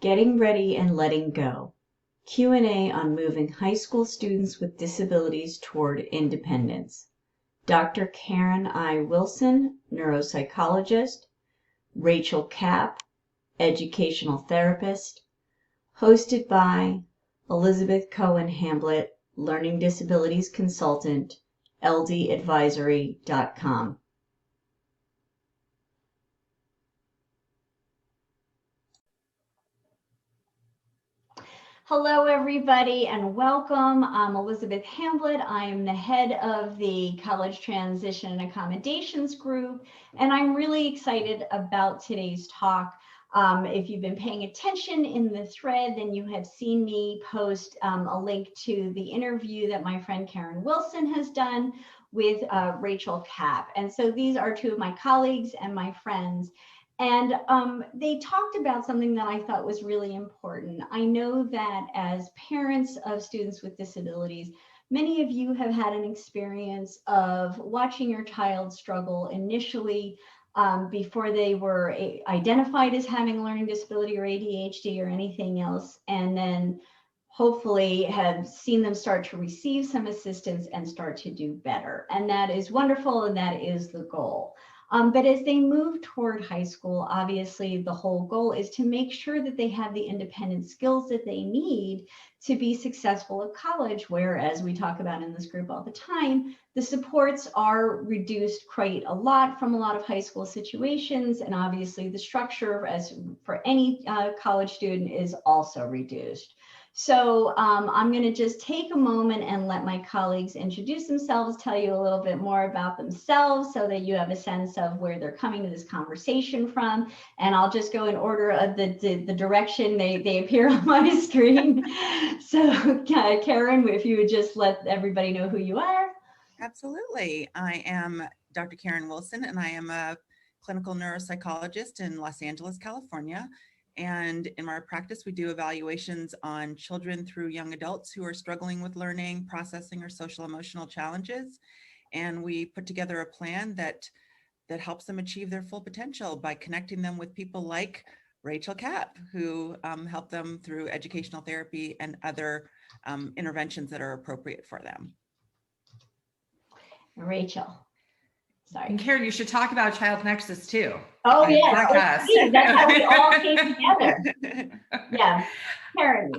Getting Ready and Letting Go, Q&A on Moving High School Students with Disabilities Toward Independence. Dr. Karen I. Wilson, neuropsychologist, Rachel Capp, educational therapist, hosted by Elizabeth Cohen Hamblet, learning disabilities consultant, ldadvisory.com. Hello, everybody, and welcome. I'm Elizabeth Hamblet. I am the head of the College Transition and Accommodations Group, and I'm really excited about today's talk. If you've been paying attention in the thread, then you have seen me post a link to the interview that my friend Karen Wilson has done with Rachel Capp. And so these are two of my colleagues and my friends. And they talked about something that I thought was really important. I know that as parents of students with disabilities, many of you have had an experience of watching your child struggle initially before they were identified as having a learning disability or ADHD or anything else, and then hopefully have seen them start to receive some assistance and start to do better. And that is wonderful, and that is the goal. But as they move toward high school, obviously the whole goal is to make sure that they have the independent skills that they need to be successful at college, where, as we talk about in this group all the time, the supports are reduced quite a lot from a lot of high school situations. And obviously the structure, as for any college student, is also reduced. So I'm going to just take a moment and let my colleagues introduce themselves, tell you a little bit more about themselves so that you have a sense of where they're coming to this conversation from. And I'll just go in order of the direction they appear on my screen. So Karen, if you would just let everybody know who you are. Absolutely. I am Dr. Karen Wilson, and I am a clinical neuropsychologist in Los Angeles, California. And in our practice, we do evaluations on children through young adults who are struggling with learning, processing, or social emotional challenges. And we put together a plan that helps them achieve their full potential by connecting them with people like Rachel Capp, who help them through educational therapy and other interventions that are appropriate for them. Rachel. Sorry. And Karen, you should talk about Child Nexus too. Oh, yeah. Oh, that's how we all came together. Yeah. Karen.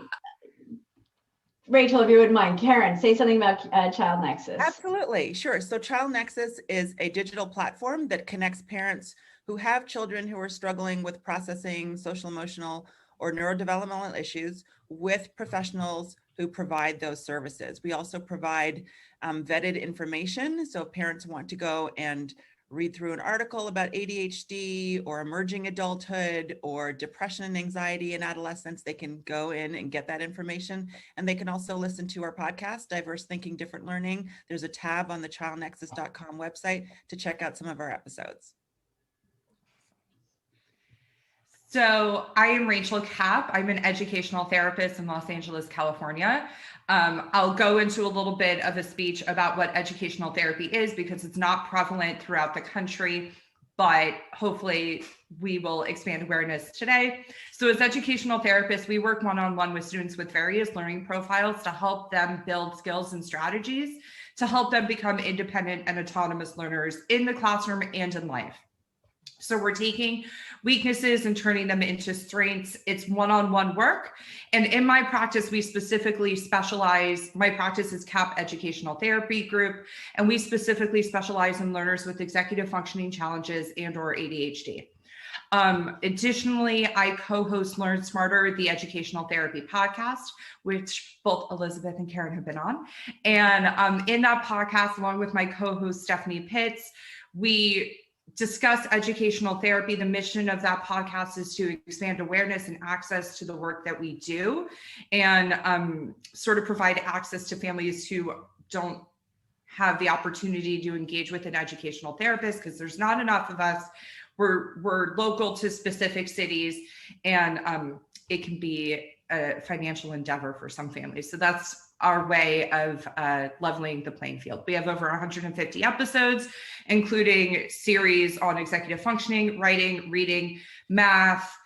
Rachel, if you wouldn't mind. Karen, say something about Child Nexus. Absolutely. Sure. So Child Nexus is a digital platform that connects parents who have children who are struggling with processing social, emotional, or neurodevelopmental issues with professionals who provide those services. We also provide vetted information. So if parents want to go and read through an article about ADHD or emerging adulthood or depression and anxiety in adolescence, they can go in and get that information. And they can also listen to our podcast, Diverse Thinking, Different Learning. There's a tab on the childnexus.com website to check out some of our episodes. So I am Rachel Capp. I'm an educational therapist in Los Angeles, California. I'll go into a little bit of a speech about what educational therapy is because it's not prevalent throughout the country, but hopefully we will expand awareness today. So as educational therapists, we work one-on-one with students with various learning profiles to help them build skills and strategies to help them become independent and autonomous learners in the classroom and in life. So we're taking weaknesses and turning them into strengths. It's one-on-one work. And in my practice, we specifically specialize, my practice is Capp Educational Therapy Group, and we specifically specialize in learners with executive functioning challenges and or ADHD. Additionally, I co-host Learn Smarter, the educational therapy podcast, which both Elizabeth and Karen have been on. And in that podcast, along with my co-host Stephanie Pitts, we discuss educational therapy. The mission of that podcast is to expand awareness and access to the work that we do and sort of provide access to families who don't have the opportunity to engage with an educational therapist because there's not enough of us. We're local to specific cities, and it can be a financial endeavor for some families. So that's our way of leveling the playing field. We have over 150 episodes, including series on executive functioning, writing, reading, math,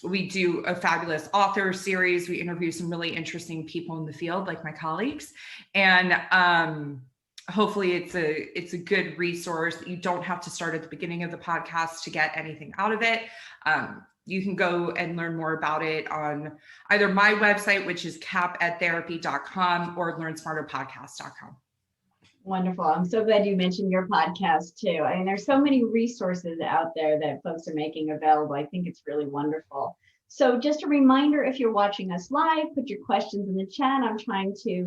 We do a fabulous author series. We interview some really interesting people in the field, like my colleagues. And hopefully it's a good resource that you don't have to start at the beginning of the podcast to get anything out of it. You can go and learn more about it on either my website, which is cappatherapy.com, or learnsmarterpodcast.com. Wonderful. I'm so glad you mentioned your podcast too. I mean, there's so many resources out there that folks are making available. I think it's really wonderful. So just a reminder, if you're watching us live, put your questions in the chat. I'm trying to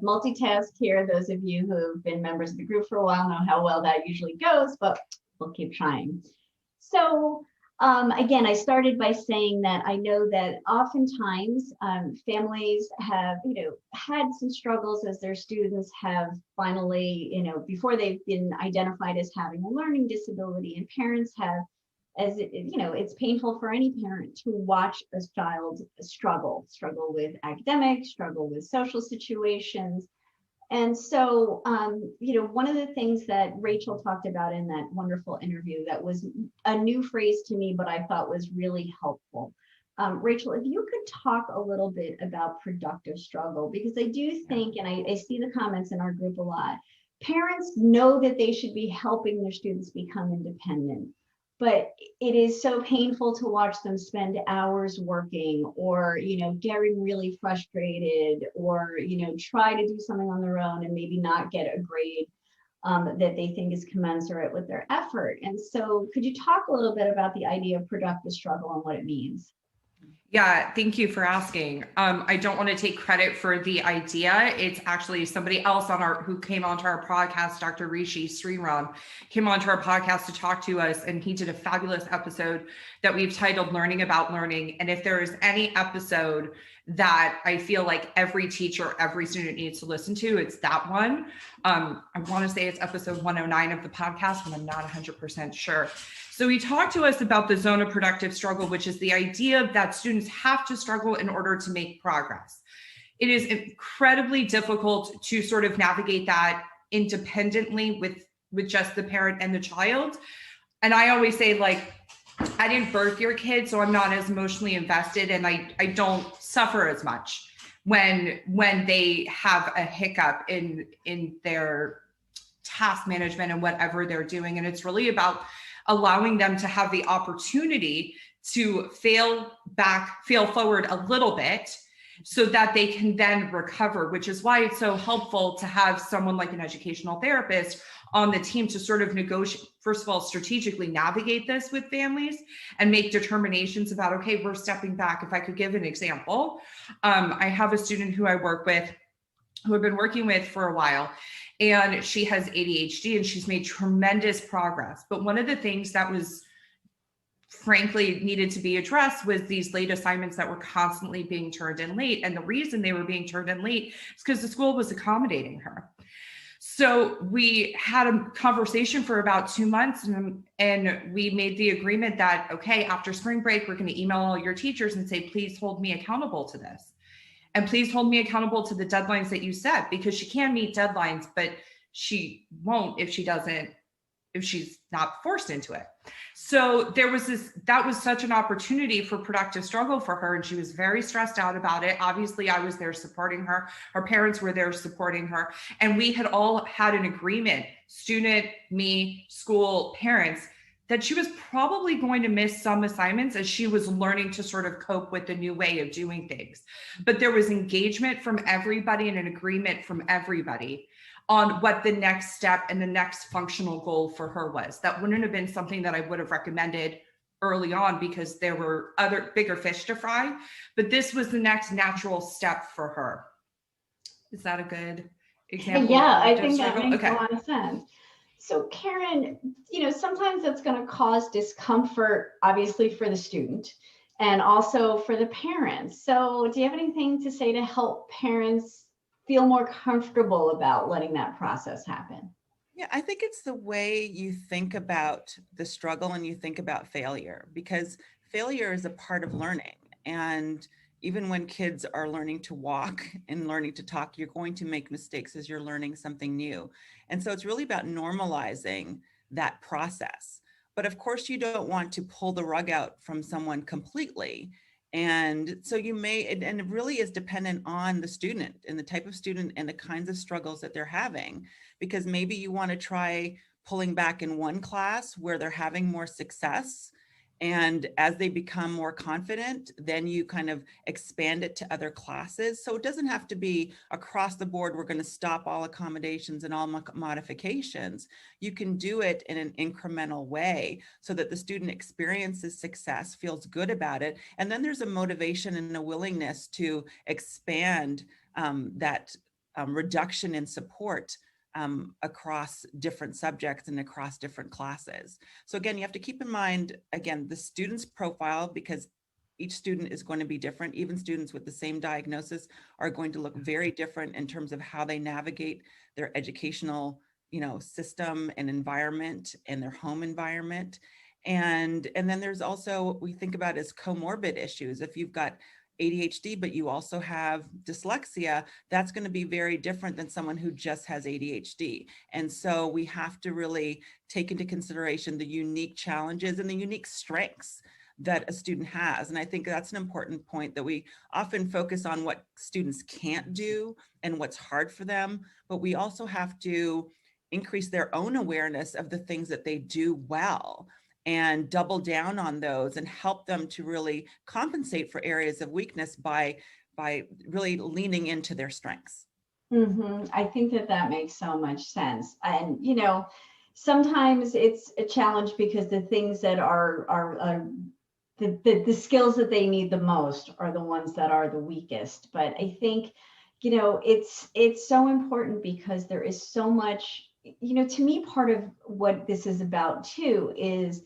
multitask here. Those of you who've been members of the group for a while know how well that usually goes, but we'll keep trying. So again, I started by saying that I know that oftentimes families have, had some struggles as their students have finally, before they've been identified as having a learning disability, and parents have, as it's painful for any parent to watch a child struggle with academics, struggle with social situations. And so, one of the things that Rachel talked about in that wonderful interview that was a new phrase to me, but I thought was really helpful. Rachel, if you could talk a little bit about productive struggle, because I do think, and I see the comments in our group a lot, parents know that they should be helping their students become independent. But it is so painful to watch them spend hours working, or, getting really frustrated, or, try to do something on their own and maybe not get a grade that they think is commensurate with their effort. And so could you talk a little bit about the idea of productive struggle and what it means? Yeah, thank you for asking. I don't want to take credit for the idea. It's actually somebody else who came onto our podcast, Dr. Rishi Sriram, came onto our podcast to talk to us, and he did a fabulous episode that we've titled Learning About Learning. And if there is any episode that I feel like every teacher, every student needs to listen to, it's that one. I want to say it's episode 109 of the podcast, but I'm not 100% sure. So he talked to us about the zone of productive struggle, which is the idea that students have to struggle in order to make progress. It is incredibly difficult to sort of navigate that independently with just the parent and the child. And I always say, like, I didn't birth your kid, so I'm not as emotionally invested, and I don't suffer as much when they have a hiccup in their task management and whatever they're doing. And it's really about allowing them to have the opportunity to fail forward a little bit so that they can then recover, which is why it's so helpful to have someone like an educational therapist on the team to sort of negotiate, first of all, strategically navigate this with families and make determinations about, okay, we're stepping back. If I could give an example, I have a student who I work with, who I've been working with for a while, and she has ADHD, and she's made tremendous progress. But one of the things that was frankly needed to be addressed was these late assignments that were constantly being turned in late. And the reason they were being turned in late is because the school was accommodating her. So we had a conversation for about 2 months, and we made the agreement that, okay, after spring break, we're going to email all your teachers and say, please hold me accountable to this. And please hold me accountable to the deadlines that you set, because she can meet deadlines, but she won't if she's not forced into it. So that was such an opportunity for productive struggle for her. And she was very stressed out about it. Obviously, I was there supporting her. Her parents were there supporting her. And we had all had an agreement, student, me, school, parents, that she was probably going to miss some assignments as she was learning to sort of cope with the new way of doing things. But there was engagement from everybody and an agreement from everybody on what the next step and the next functional goal for her was. That wouldn't have been something that I would have recommended early on because there were other bigger fish to fry, but this was the next natural step for her. Is that a good example? Yeah, I think that makes a lot of sense. So Karen, sometimes that's going to cause discomfort, obviously, for the student and also for the parents. So do you have anything to say to help parents feel more comfortable about letting that process happen? Yeah, I think it's the way you think about the struggle and you think about failure, because failure is a part of learning. And even when kids are learning to walk and learning to talk, you're going to make mistakes as you're learning something new. And so it's really about normalizing that process. But of course, you don't want to pull the rug out from someone completely. And so you may, and it really is dependent on the student and the type of student and the kinds of struggles that they're having, because maybe you want to try pulling back in one class where they're having more success. And as they become more confident, then you kind of expand it to other classes. So it doesn't have to be across the board, we're going to stop all accommodations and all modifications. You can do it in an incremental way so that the student experiences success, feels good about it. And then there's a motivation and a willingness to expand that reduction in support across different subjects and across different classes. So again, you have to keep in mind, again, the student's profile, because each student is going to be different. Even students with the same diagnosis are going to look very different in terms of how they navigate their educational, system and environment and their home environment. And then there's also, we think about as comorbid issues. If you've got ADHD, but you also have dyslexia, that's going to be very different than someone who just has ADHD. And so we have to really take into consideration the unique challenges and the unique strengths that a student has. And I think that's an important point, that we often focus on what students can't do and what's hard for them, but we also have to increase their own awareness of the things that they do well and double down on those and help them to really compensate for areas of weakness by really leaning into their strengths. I think that makes so much sense. And, sometimes it's a challenge because the things that are the skills that they need the most are the ones that are the weakest. But I think, it's so important because there is so much, to me, part of what this is about too is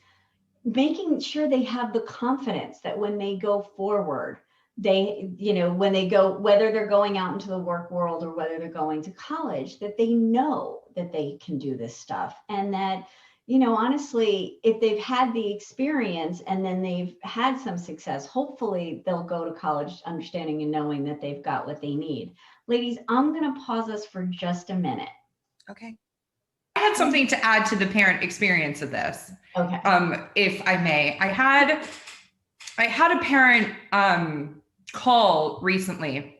making sure they have the confidence that when they go forward, they, when they go, whether they're going out into the work world or whether they're going to college, that they know that they can do this stuff. And that, honestly, if they've had the experience and then they've had some success, hopefully they'll go to college understanding and knowing that they've got what they need. Ladies, I'm going to pause us for just a minute. Okay. I had something to add to the parent experience of this. Okay. If I may, I had a parent call recently,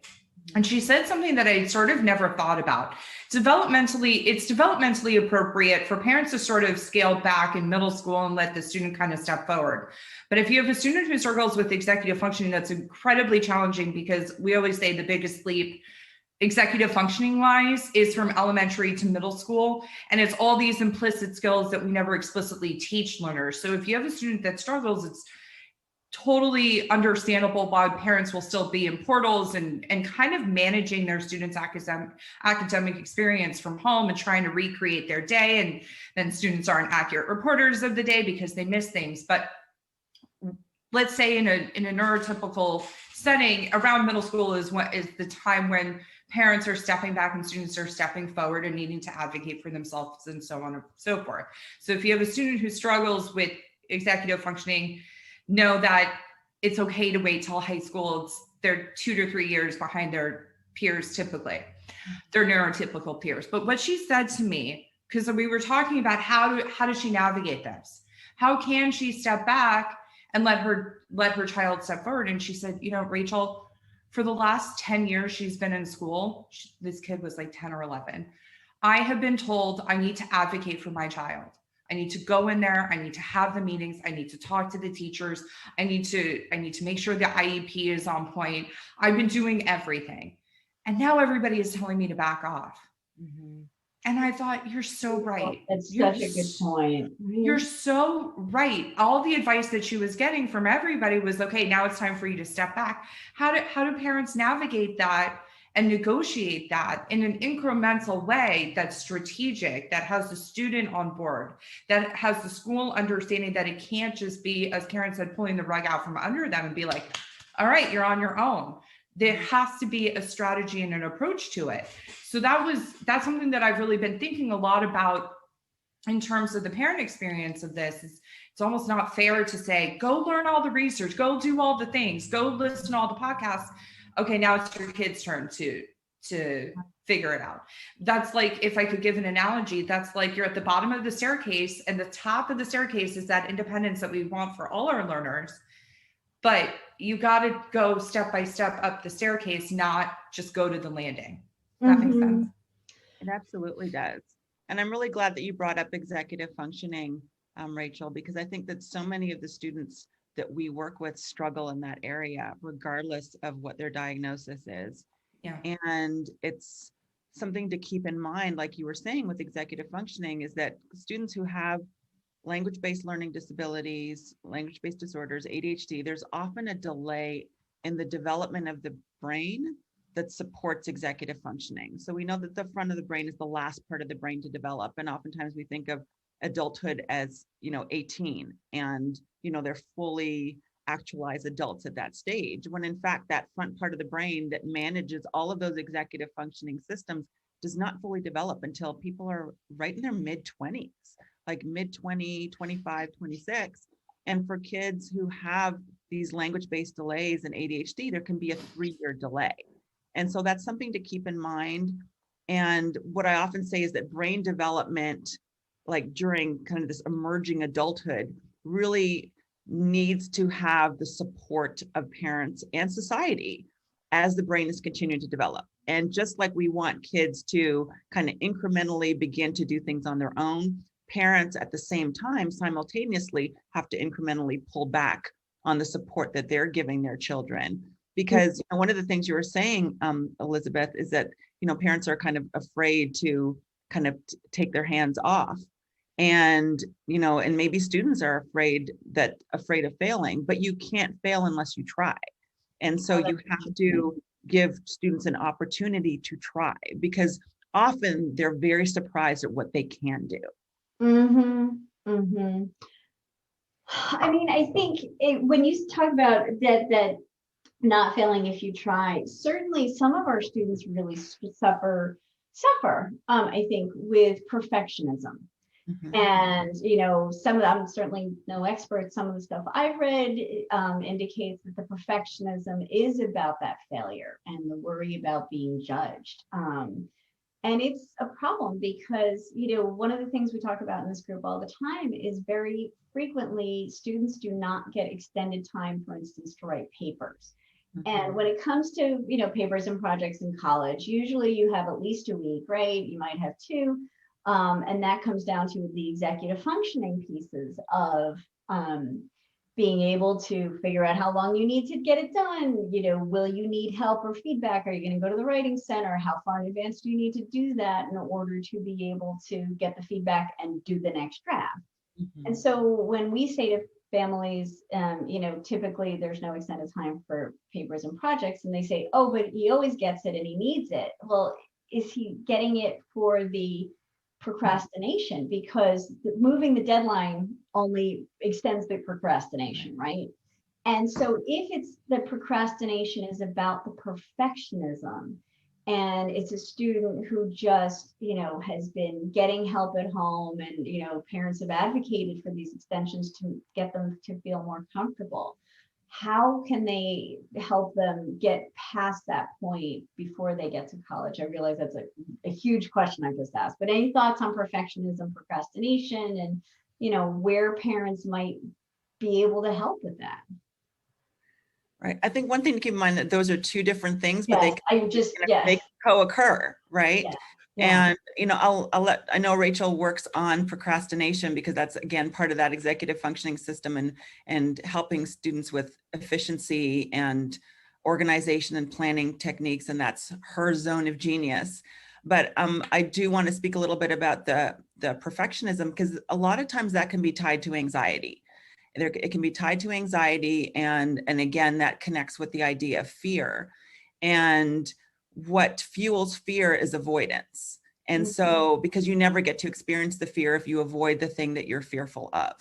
and she said something that I sort of never thought about. It's developmentally appropriate for parents to sort of scale back in middle school and let the student kind of step forward. But if you have a student who struggles with executive functioning, that's incredibly challenging, because we always say the biggest leap executive functioning wise is from elementary to middle school. And it's all these implicit skills that we never explicitly teach learners. So if you have a student that struggles, it's totally understandable why parents will still be in portals and kind of managing their students' academic experience from home and trying to recreate their day. And then students aren't accurate reporters of the day because they miss things. But let's say in a neurotypical setting, around middle school is the time when parents are stepping back and students are stepping forward and needing to advocate for themselves and so on and so forth. So if you have a student who struggles with executive functioning, know that it's okay to wait till high school. They're 2 to 3 years behind their peers, typically, their neurotypical peers. But what she said to me, because we were talking about how does she navigate this? How can she step back and let her child step forward? And she said, Rachel, for the last 10 years she's been in school, this kid was like 10 or 11, I have been told I need to advocate for my child. I need to go in there. I need to have the meetings. I need to talk to the teachers. I need to make sure the IEP is on point. I've been doing everything. And now everybody is telling me to back off. Mm-hmm. And I thought, you're so right. That's such a good point. You're so right. All the advice that she was getting from everybody was, okay, now it's time for you to step back. How do parents navigate that and negotiate that in an incremental way that's strategic, that has the student on board, that has the school understanding that it can't just be, as Karen said, pulling the rug out from under them and be like, all right, you're on your own. There has to be a strategy and an approach to it. So that's something that I've really been thinking a lot about in terms of the parent experience of this. It's almost not fair to say, go learn all the research, go do all the things, go listen to all the podcasts. Okay, now it's your kid's turn to figure it out. That's like, if I could give an analogy, that's like you're at the bottom of the staircase and the top of the staircase is that independence that we want for all our learners. But you got to go step by step up the staircase, not just go to the landing. That makes sense. It absolutely does. And I'm really glad that you brought up executive functioning, Rachel, because I think that so many of the students that we work with struggle in that area, regardless of what their diagnosis is. Yeah. And it's something to keep in mind, like you were saying with executive functioning, is that students who have language-based learning disabilities, language-based disorders, ADHD, there's often a delay in the development of the brain that supports executive functioning. So we know that the front of the brain is the last part of the brain to develop. And oftentimes we think of adulthood as, 18 and, they're fully actualized adults at that stage, when in fact that front part of the brain that manages all of those executive functioning systems does not fully develop until people are right in their mid-20s, like mid-20, 25, 26. And for kids who have these language-based delays and ADHD, there can be a 3-year delay. And so that's something to keep in mind. And what I often say is that brain development, like during kind of this emerging adulthood, really needs to have the support of parents and society as the brain is continuing to develop. And just like we want kids to kind of incrementally begin to do things on their own, parents at the same time simultaneously have to incrementally pull back on the support that they're giving their children. Because one of the things you were saying, Elizabeth, is that parents are kind of afraid to kind of take their hands off. And and maybe students are afraid of failing, but you can't fail unless you try. And so you have to give students an opportunity to try, because often they're very surprised at what they can do. I mean, I think when you talk about that not failing if you try, certainly some of our students really suffer, I think, with perfectionism. And, some of them, certainly no expert, some of the stuff I've read indicates that the perfectionism is about that failure and the worry about being judged. And it's a problem because, one of the things we talk about in this group all the time is very frequently students do not get extended time, for instance, to write papers. And when it comes to, papers and projects in college, usually you have at least a week, right? You might have 2. And that comes down to the executive functioning pieces of being able to figure out how long you need to get it done. Will you need help or feedback? Are you going to go to the writing center? How far in advance do you need to do that in order to be able to get the feedback and do the next draft? And so when we say to families, typically there's no extended time for papers and projects, and they say, oh, but he always gets it and he needs it. Well, is he getting it for the procrastination? Because moving the deadline only extends the procrastination, right? And so if it's the procrastination is about the perfectionism, and it's a student who just, has been getting help at home, and, parents have advocated for these extensions to get them to feel more comfortable, how can they help them get past that point before they get to college? I realize that's a huge question I just asked, but any thoughts on perfectionism, procrastination, and, where parents might be able to help with that? Right. I think one thing to keep in mind that those are 2 different things, but Yes, they co-occur, right? Yeah. Yeah. And I know Rachel works on procrastination because that's again part of that executive functioning system and helping students with efficiency and organization and planning techniques, and that's her zone of genius. But I do want to speak a little bit about the perfectionism, because a lot of times that can be tied to anxiety. It can be tied to anxiety, and again, that connects with the idea of fear. And what fuels fear is avoidance. And so, because you never get to experience the fear if you avoid the thing that you're fearful of.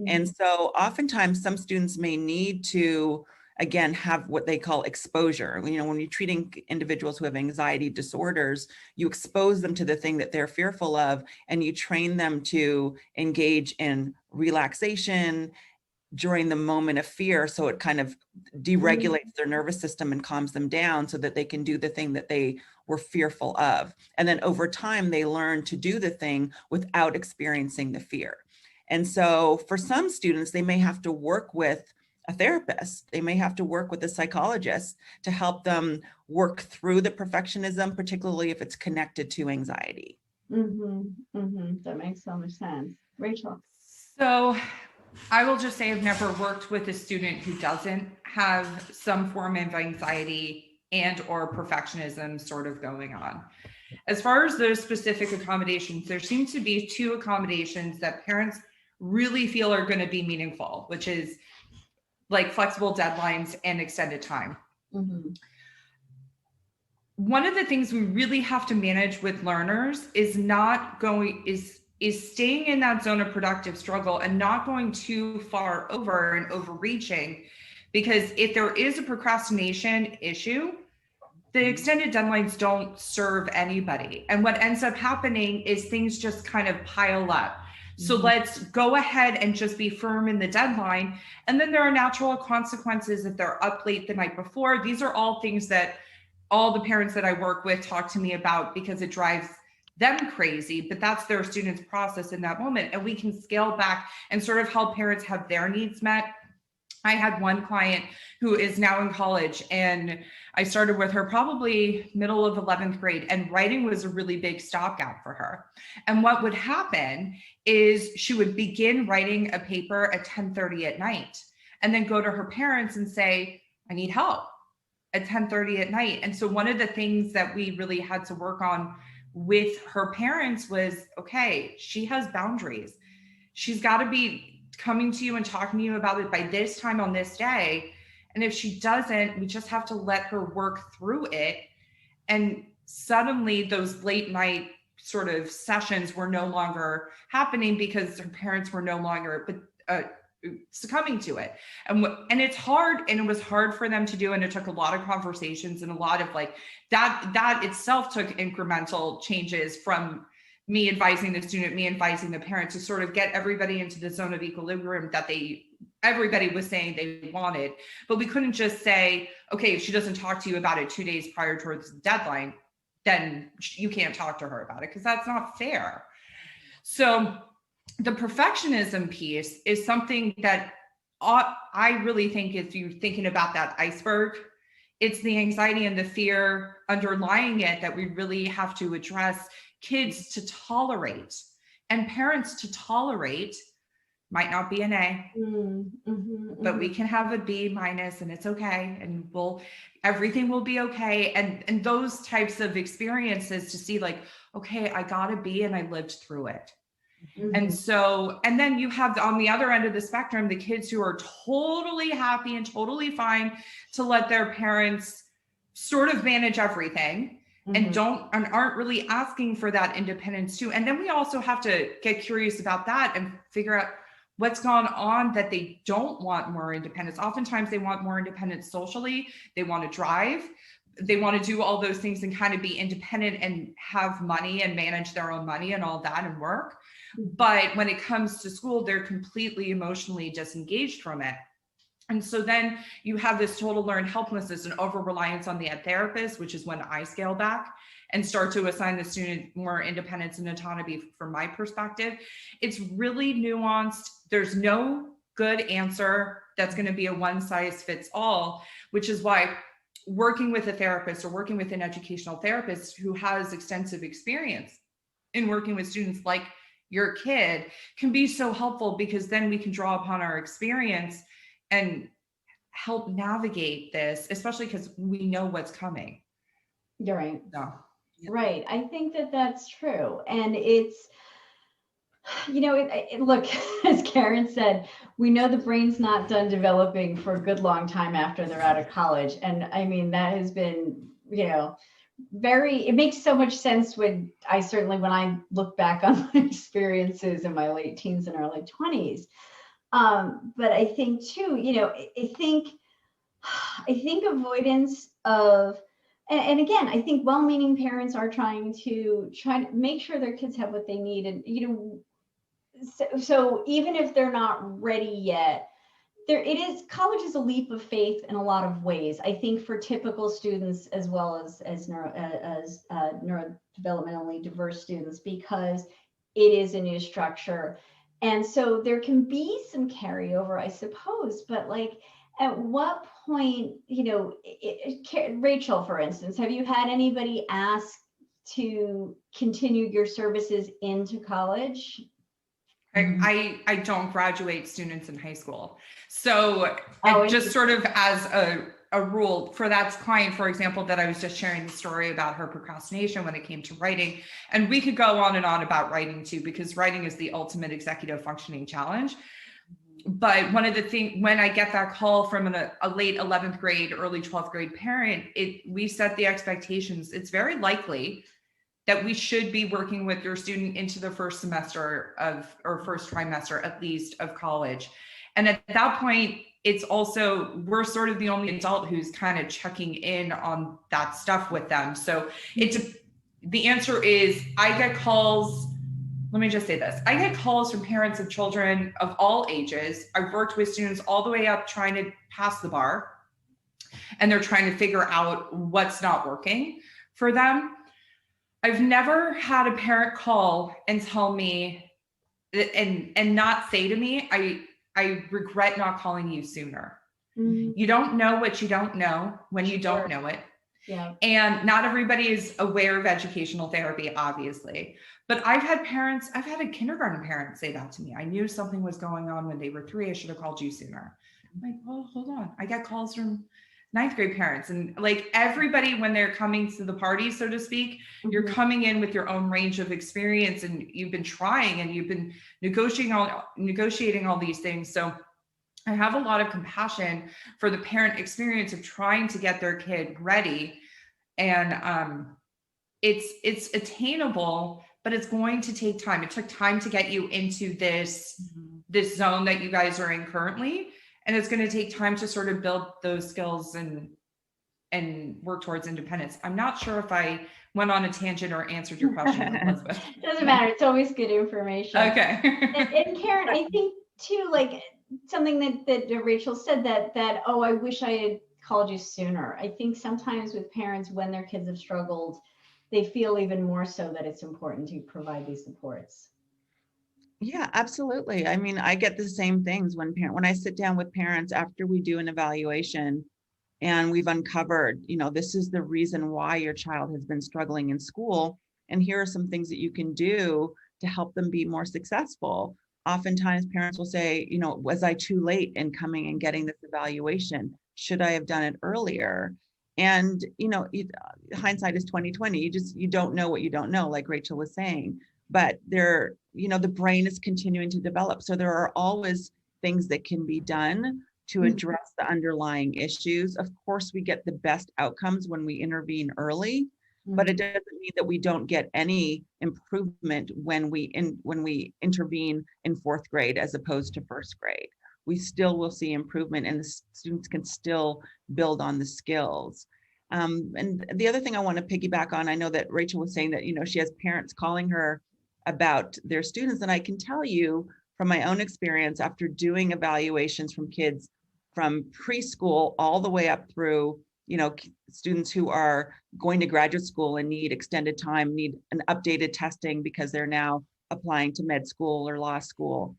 And so oftentimes some students may need to, again, have what they call exposure. When you're treating individuals who have anxiety disorders, you expose them to the thing that they're fearful of, and you train them to engage in relaxation, during the moment of fear. So it kind of deregulates their nervous system and calms them down so that they can do the thing that they were fearful of. And then over time, they learn to do the thing without experiencing the fear. And so for some students, they may have to work with a therapist. They may have to work with a psychologist to help them work through the perfectionism, particularly if it's connected to anxiety. That makes so much sense. Rachel. So I will just say I've never worked with a student who doesn't have some form of anxiety and or perfectionism sort of going on. As far as those specific accommodations, there seems to be 2 accommodations that parents really feel are going to be meaningful, which is like flexible deadlines and extended time. One of the things we really have to manage with learners is is staying in that zone of productive struggle and not going too far over and overreaching, because if there is a procrastination issue, the extended deadlines don't serve anybody. And what ends up happening is things just kind of pile up. So let's go ahead and just be firm in the deadline. And then there are natural consequences if they're up late the night before. These are all things that all the parents that I work with talk to me about because it drives them crazy, but that's their students' process in that moment. And we can scale back and sort of help parents have their needs met. I had one client who is now in college, and I started with her probably middle of 11th grade, and writing was a really big stopgap for her. And what would happen is she would begin writing a paper at 10:30 at night and then go to her parents and say, I need help at 10:30 at night. And so one of the things that we really had to work on with her parents was, okay, she has boundaries. She's got to be coming to you and talking to you about it by this time on this day. And if she doesn't, we just have to let her work through it. And suddenly those late night sort of sessions were no longer happening because her parents were no longer succumbing to it. And it's hard, and it was hard for them to do. And it took a lot of conversations and a lot of like that itself took incremental changes from me advising the student, me advising the parent to sort of get everybody into the zone of equilibrium that everybody was saying they wanted. But we couldn't just say, okay, if she doesn't talk to you about it 2 days prior towards the deadline, then you can't talk to her about it, because that's not fair. So the perfectionism piece is something that I really think, if you're thinking about that iceberg, it's the anxiety and the fear underlying it that we really have to address. Kids to tolerate and parents to tolerate might not be an A, but we can have a B minus, and it's okay, and everything will be okay. And those types of experiences to see like, okay, I got a B and I lived through it. And so, and then you have on the other end of the spectrum, the kids who are totally happy and totally fine to let their parents sort of manage everything and aren't really asking for that independence too. And then we also have to get curious about that and figure out what's gone on that they don't want more independence. Oftentimes they want more independence socially. They want to drive. They want to do all those things and kind of be independent and have money and manage their own money and all that and work. But when it comes to school, they're completely emotionally disengaged from it. And so then you have this total learned helplessness and over-reliance on the ed therapist, which is when I scale back and start to assign the student more independence and autonomy from my perspective. It's really nuanced. There's no good answer that's going to be a one-size-fits-all, which is why working with a therapist or working with an educational therapist who has extensive experience in working with students like your kid can be so helpful, because then we can draw upon our experience and help navigate this, especially because we know what's coming. You're right. No. Right. I think that that's true. And it's, look, as Karen said, we know the brain's not done developing for a good long time after they're out of college. And I mean, that has been, it makes so much sense when I look back on my experiences in my late teens and early 20s. But I think too, I think avoidance of, and again, I think well-meaning parents are trying to make sure their kids have what they need. And, so even if they're not ready yet college is a leap of faith in a lot of ways. I think for typical students as well as neurodevelopmentally diverse students, because it is a new structure. And so there can be some carryover, I suppose, but like at what point, Rachel, for instance, have you had anybody ask to continue your services into college? I don't graduate students in high school. So Oh, just sort of as a rule for that client, for example, that I was just sharing the story about her procrastination when it came to writing. And we could go on and on about writing too, because writing is the ultimate executive functioning challenge. But one of the things, when I get that call from a late 11th grade, early 12th grade parent, we set the expectations. It's very likely that we should be working with your student into the first semester or first trimester, at least, of college. And at that point, it's also, we're sort of the only adult who's kind of checking in on that stuff with them. So the answer is, I get calls. Let me just say this. I get calls from parents of children of all ages. I've worked with students all the way up trying to pass the bar, and they're trying to figure out what's not working for them. I've never had a parent call and tell me and not say to me, I regret not calling you sooner. Mm-hmm. You don't know what you don't know when you don't know it. Yeah. And not everybody is aware of educational therapy, obviously. But I've had a kindergarten parent say that to me. I knew something was going on when they were 3. I should have called you sooner. I'm like, well, hold on. I get calls from 9th grade parents, and like everybody, when they're coming to the party, so to speak, mm-hmm. You're coming in with your own range of experience, and you've been trying and you've been negotiating all these things. So I have a lot of compassion for the parent experience of trying to get their kid ready. And it's attainable, but it's going to take time. It took time to get you into this zone that you guys are in currently. And it's going to take time to sort of build those skills and work towards independence. I'm not sure if I went on a tangent or answered your question, Elizabeth. Doesn't matter. It's always good information. Okay. and Karen, I think too, like something that Rachel said that, oh, I wish I had called you sooner. I think sometimes with parents, when their kids have struggled, they feel even more so that it's important to provide these supports. Yeah, absolutely. I mean, I get the same things when I sit down with parents after we do an evaluation and we've uncovered, this is the reason why your child has been struggling in school. And here are some things that you can do to help them be more successful. Oftentimes parents will say, was I too late in coming and getting this evaluation? Should I have done it earlier? And, hindsight is 20/20. You don't know what you don't know, like Rachel was saying. But the brain is continuing to develop. So there are always things that can be done to address the underlying issues. Of course, we get the best outcomes when we intervene early, but it doesn't mean that we don't get any improvement when we intervene in 4th grade as opposed to 1st grade. We still will see improvement, and the students can still build on the skills. And the other thing I want to piggyback on, I know that Rachel was saying that, she has parents calling her about their students. And I can tell you from my own experience, after doing evaluations from kids from preschool all the way up through, students who are going to graduate school and need extended time, need an updated testing because they're now applying to med school or law school,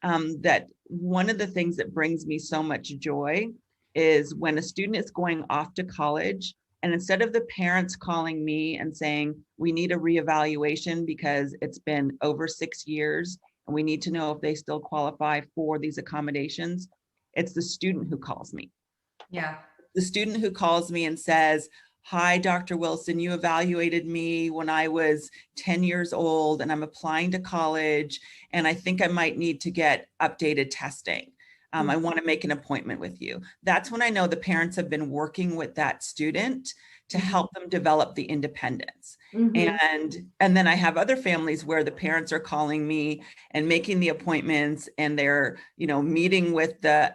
that one of the things that brings me so much joy is when a student is going off to college, and instead of the parents calling me and saying, we need a reevaluation because it's been over 6 years and we need to know if they still qualify for these accommodations, it's the student who calls me. Yeah. The student who calls me and says, hi, Dr. Wilson, you evaluated me when I was 10 years old and I'm applying to college and I think I might need to get updated testing. I want to make an appointment with you. That's when I know the parents have been working with that student to help them develop the independence. And then I have other families where the parents are calling me and making the appointments, and they're, meeting with the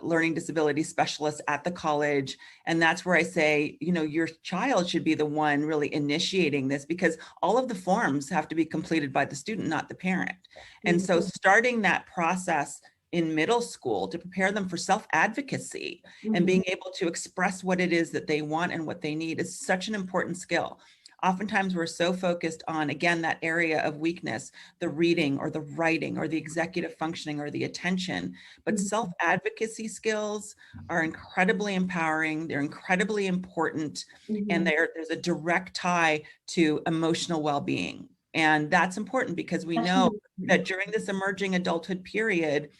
learning disability specialist at the college. And that's where I say, your child should be the one really initiating this, because all of the forms have to be completed by the student, not the parent. And so starting that process in middle school to prepare them for self-advocacy and Mhm. being able to express what it is that they want and what they need is such an important skill. Oftentimes we're so focused on, again, that area of weakness, the reading or the writing or the executive functioning or the attention, but Mhm. self-advocacy skills are incredibly empowering. They're incredibly important. And Mhm. there's a direct tie to emotional well-being. And that's important because we That's know really that important. during this emerging adulthood period,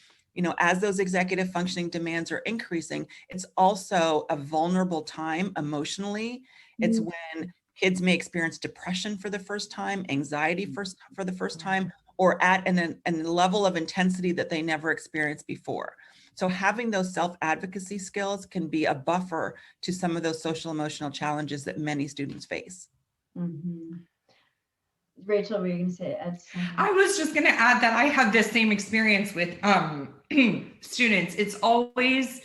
as those executive functioning demands are increasing, it's also a vulnerable time emotionally. It's Mhm. when kids may experience depression for the first time, anxiety for the first time, or at a level of intensity that they never experienced before. So having those self-advocacy skills can be a buffer to some of those social emotional challenges that many students face. Mhm. Rachel, were you going to say add something? I was just going to add that I have this same experience with students. It's always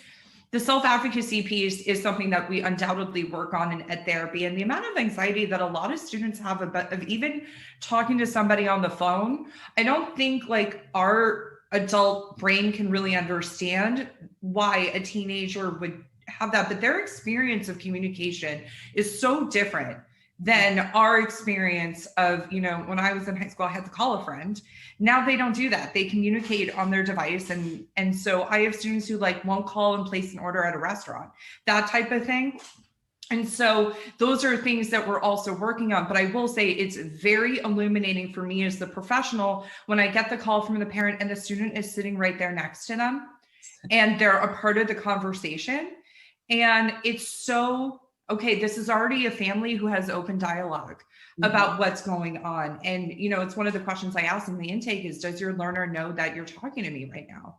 the self-advocacy piece is something that we undoubtedly work on in ed therapy, and the amount of anxiety that a lot of students have about of even talking to somebody on the phone. I don't think like our adult brain can really understand why a teenager would have that, but their experience of communication is so different than our experience of, when I was in high school, I had to call a friend. Now they don't do that. They communicate on their device. And so I have students who like won't call and place an order at a restaurant, that type of thing. And so those are things that we're also working on. But I will say it's very illuminating for me as the professional when I get the call from the parent and the student is sitting right there next to them and they're a part of the conversation. And it's so, okay, this is already a family who has open dialogue about what's going on. And, it's one of the questions I ask in the intake is, does your learner know that you're talking to me right now?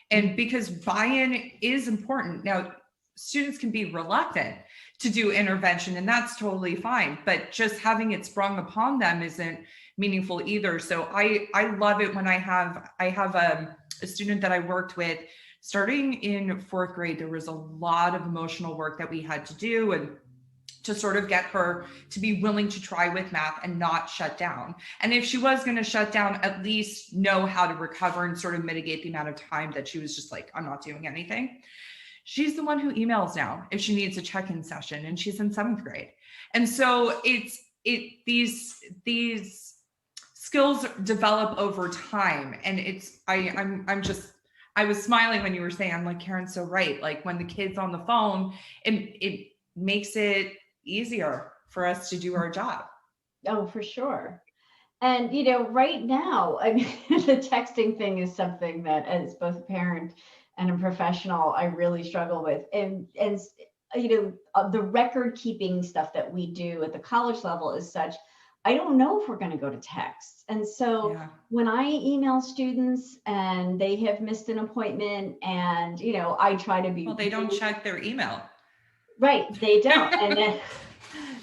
And because buy-in is important. Now, students can be reluctant to do intervention, and that's totally fine. But just having it sprung upon them isn't meaningful either. So I love it when I have a student that I worked with starting in 4th grade. There was a lot of emotional work that we had to do and to sort of get her to be willing to try with math and not shut down. And if she was going to shut down, at least know how to recover and sort of mitigate the amount of time that she was just like, I'm not doing anything. She's the one who emails now if she needs a check-in session, and she's in 7th grade. And so these skills develop over time. And I was smiling when you were saying, I'm like, Karen's so right. Like when the kid's on the phone, it makes it easier for us to do our job. Oh, for sure. And, right now, I mean, the texting thing is something that as both a parent and a professional, I really struggle with. And the record keeping stuff that we do at the college level is such, I don't know if we're going to go to text. And so Yeah. when I email students and they have missed an appointment and, I try to be. Well, they don't check their email. Right. They don't. And then,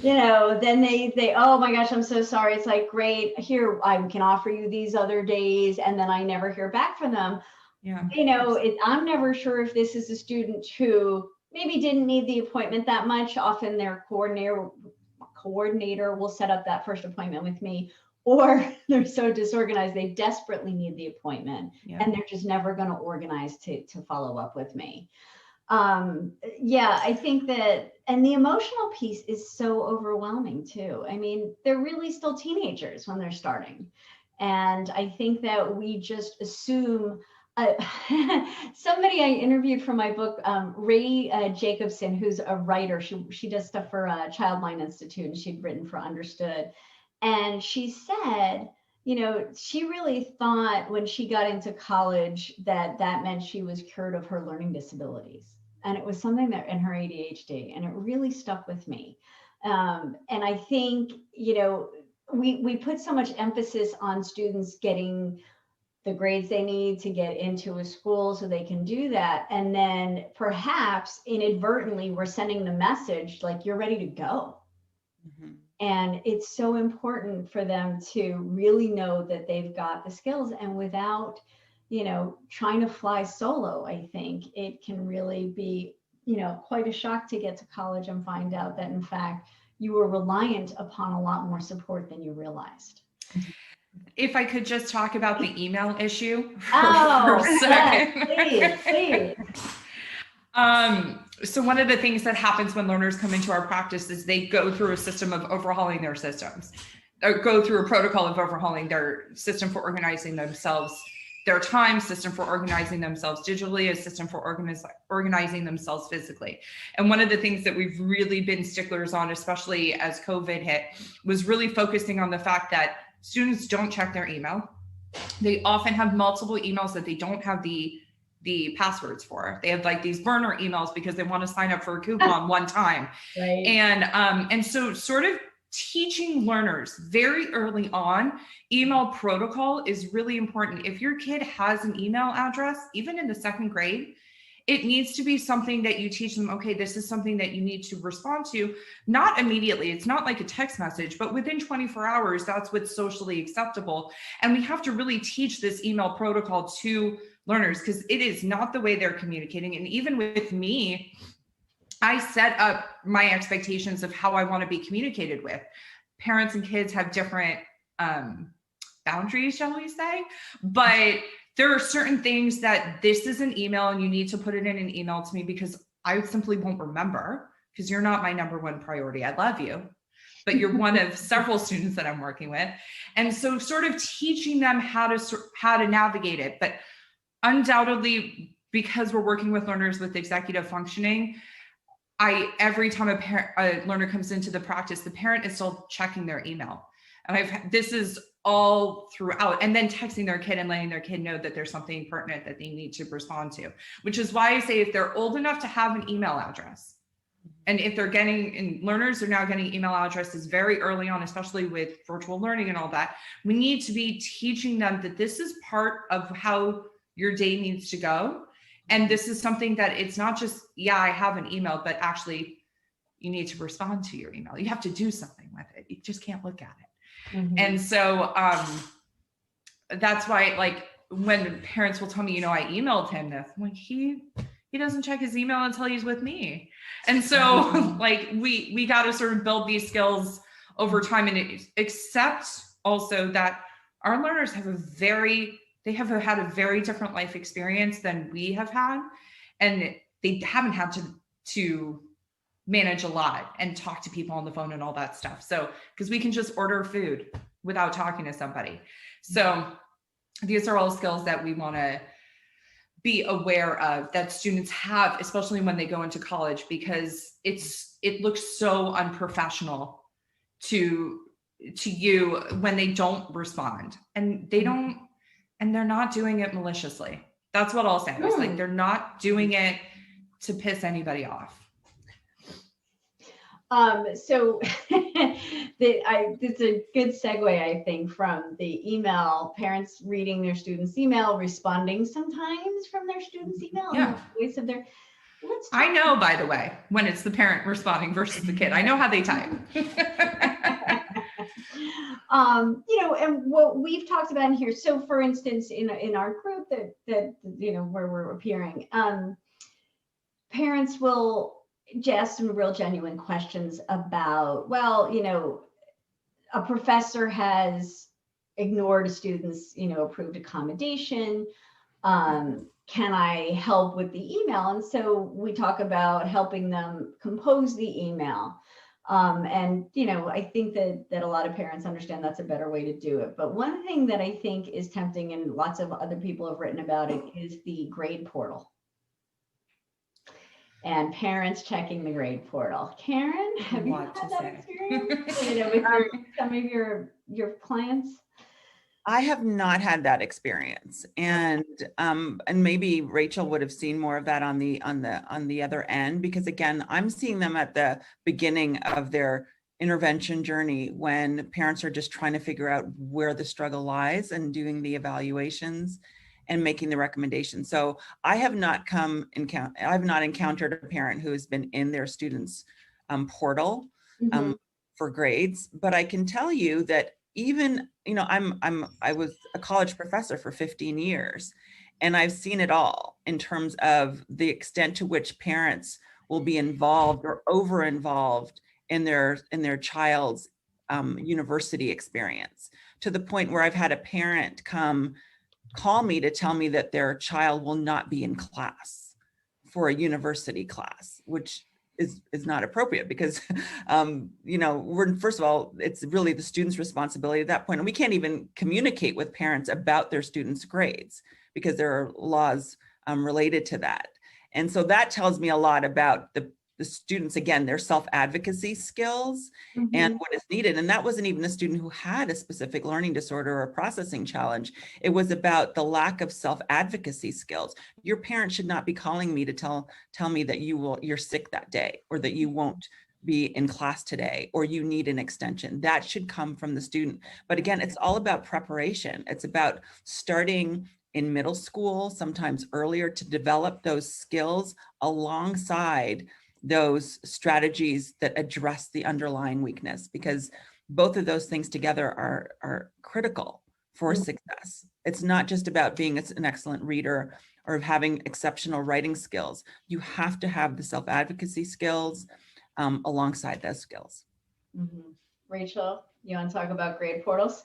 then they, oh my gosh, I'm so sorry. It's like, great, here, I can offer you these other days. And then I never hear back from them. Yeah. I'm never sure if this is a student who maybe didn't need the appointment that much. Often their coordinator will set up that first appointment with me, or they're so disorganized, they desperately need the appointment. Yeah. And they're just never going to organize to follow up with me. I think that, and the emotional piece is so overwhelming too. I mean, they're really still teenagers when they're starting. And I think that we just assume, somebody I interviewed for my book, Ray Jacobson, who's a writer, she does stuff for Childline Institute, and she'd written for Understood. And she said, she really thought when she got into college that meant she was cured of her learning disabilities. And it was something that in her ADHD, and it really stuck with me. And I think, we put so much emphasis on students getting the grades they need to get into a school so they can do that. And then perhaps inadvertently, we're sending the message like, you're ready to go. Mm-hmm. And it's so important for them to really know that they've got the skills, and without, trying to fly solo, I think it can really be, quite a shock to get to college and find out that in fact, you were reliant upon a lot more support than you realized. If I could just talk about the email issue for Oh, a second. yes, please. So one of the things that happens when learners come into our practice is they go through a system of overhauling their systems, or go through a protocol of overhauling their system for organizing themselves, their time, system for organizing themselves digitally, a system for organizing themselves physically. And one of the things that we've really been sticklers on, especially as COVID hit, was really focusing on the fact that students don't check their email. They often have multiple emails that they don't have the passwords for. They have like these burner emails because they want to sign up for a coupon one time. Right. And so sort of teaching learners very early on, email protocol is really important. If your kid has an email address, even in the second grade, it needs to be something that you teach them, okay, this is something that you need to respond to, not immediately. It's not like a text message, but within 24 hours, that's what's socially acceptable. And we have to really teach this email protocol to learners because it is not the way they're communicating. And even with me, I set up my expectations of how I want to be communicated with. Parents and kids have different boundaries, shall we say, but there are certain things that this is an email and you need to put it in an email to me because I simply won't remember because you're not my number one priority. I love you, but you're one of several students that I'm working with. And so sort of teaching them how to navigate it. But undoubtedly, because we're working with learners with executive functioning, every time a learner comes into the practice, the parent is still checking their email. And this is all throughout, and then texting their kid and letting their kid know that there's something pertinent that they need to respond to, which is why I say if they're old enough to have an email address, and if they're and learners are now getting email addresses very early on, especially with virtual learning and all that, we need to be teaching them that this is part of how your day needs to go. And this is something that it's not just, yeah, I have an email, but actually you need to respond to your email. You have to do something with it. You just can't look at it. Mm-hmm. And so that's why, like, when parents will tell me, I emailed him this, I'm like, he doesn't check his email until he's with me. And so like we got to sort of build these skills over time, and accept also that our learners have they have had a very different life experience than we have had, and they haven't had to manage a lot and talk to people on the phone and all that stuff. So, because we can just order food without talking to somebody. So these are all skills that we want to be aware of that students have, especially when they go into college, because it looks so unprofessional to you when they don't respond, and they're not doing it maliciously. That's what I'll say. It's like they're not doing it to piss anybody off. So it's a good segue, I think, from the email, parents reading their students' email, responding sometimes from their students' email. Yeah. Ways of I know, by the way, when it's the parent responding versus the kid. I know how they type. And what we've talked about in here. So, for instance, in our group that where we're appearing, parents will ask some real genuine questions about, a professor has ignored a student's, approved accommodation. Can I help with the email? And so we talk about helping them compose the email. And I think that a lot of parents understand that's a better way to do it. But one thing that I think is tempting, and lots of other people have written about it, is the grade portal. And parents checking the grade portal. Karen, have you had that experience? With some of your clients? I have not had that experience, and maybe Rachel would have seen more of that on the other end, because again, I'm seeing them at the beginning of their intervention journey when parents are just trying to figure out where the struggle lies and doing the evaluations and making the recommendations. So I have not encountered a parent who has been in their students' portal for grades, but I can tell you that even, I was a college professor for 15 years, and I've seen it all in terms of the extent to which parents will be involved or over-involved in their child's university experience, to the point where I've had a parent call me to tell me that their child will not be in class for a university class, which is not appropriate because, first of all, it's really the student's responsibility at that point. And we can't even communicate with parents about their students' grades because there are laws related to that. And so that tells me a lot about the students, again, their self-advocacy skills and what is needed. And that wasn't even a student who had a specific learning disorder or processing challenge. It was about the lack of self-advocacy skills. Your parent should not be calling me to tell me that you're sick that day, or that you won't be in class today, or you need an extension. That should come from the student. But again, it's all about preparation. It's about starting in middle school, sometimes earlier, to develop those skills alongside those strategies that address the underlying weakness, because both of those things together are critical for success. It's not just about being an excellent reader or having exceptional writing skills. You have to have the self-advocacy skills alongside those skills. Rachel, you want to talk about grade portals?